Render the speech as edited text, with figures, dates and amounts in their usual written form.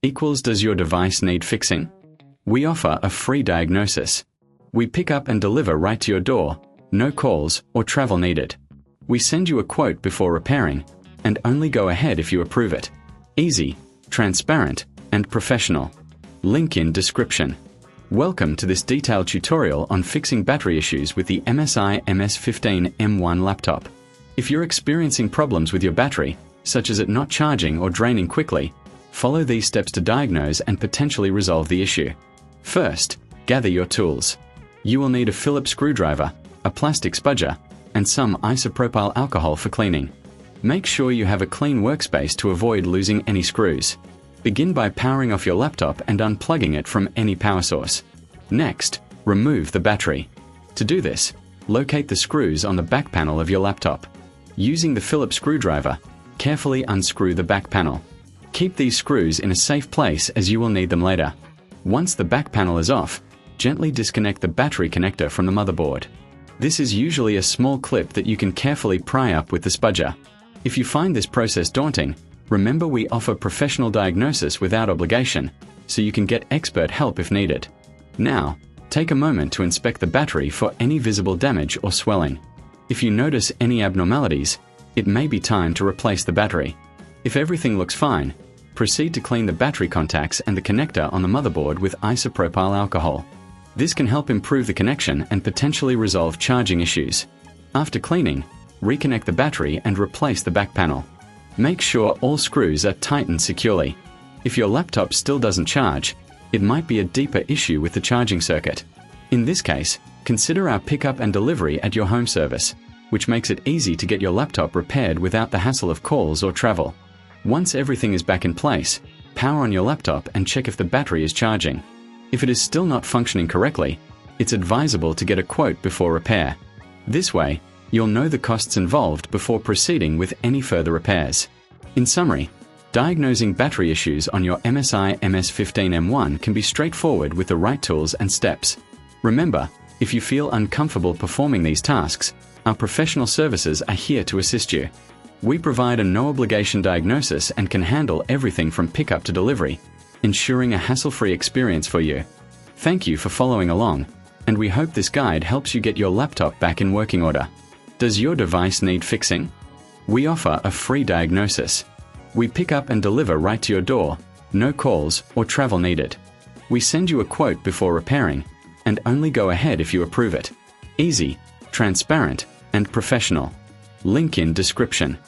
equals does your device need fixing? We offer a free diagnosis. We pick up and deliver right to your door, no calls or travel needed. We send you a quote before repairing, and only go ahead if you approve it. Easy, transparent, and professional. Link in description. Welcome to this detailed tutorial on fixing battery issues with the MSI MS 15M1 laptop. If you're experiencing problems with your battery, such as it not charging or draining quickly, follow these steps to diagnose and potentially resolve the issue. First, gather your tools. You will need a Phillips screwdriver, a plastic spudger, and some isopropyl alcohol for cleaning. Make sure you have a clean workspace to avoid losing any screws. Begin by powering off your laptop and unplugging it from any power source. Next, remove the battery. To do this, locate the screws on the back panel of your laptop. Using the Phillips screwdriver, carefully unscrew the back panel. Keep these screws in a safe place as you will need them later. Once the back panel is off, gently disconnect the battery connector from the motherboard. This is usually a small clip that you can carefully pry up with the spudger. If you find this process daunting, remember we offer professional diagnosis without obligation, so you can get expert help if needed. Now, take a moment to inspect the battery for any visible damage or swelling. If you notice any abnormalities, it may be time to replace the battery. If everything looks fine, proceed to clean the battery contacts and the connector on the motherboard with isopropyl alcohol. This can help improve the connection and potentially resolve charging issues. After cleaning, reconnect the battery and replace the back panel. Make sure all screws are tightened securely. If your laptop still doesn't charge, it might be a deeper issue with the charging circuit. In this case, consider our pickup and delivery at your home service, which makes it easy to get your laptop repaired without the hassle of calls or travel. Once everything is back in place, power on your laptop and check if the battery is charging. If it is still not functioning correctly, it's advisable to get a quote before repair. This way, you'll know the costs involved before proceeding with any further repairs. In summary, diagnosing battery issues on your MSI MS 15M1 can be straightforward with the right tools and steps. Remember, if you feel uncomfortable performing these tasks, our professional services are here to assist you. We provide a no-obligation diagnosis and can handle everything from pickup to delivery, ensuring a hassle-free experience for you. Thank you for following along, and we hope this guide helps you get your laptop back in working order. Does your device need fixing? We offer a free diagnosis. We pick up and deliver right to your door, no calls or travel needed. We send you a quote before repairing, and only go ahead if you approve it. Easy, transparent, and professional. Link in description.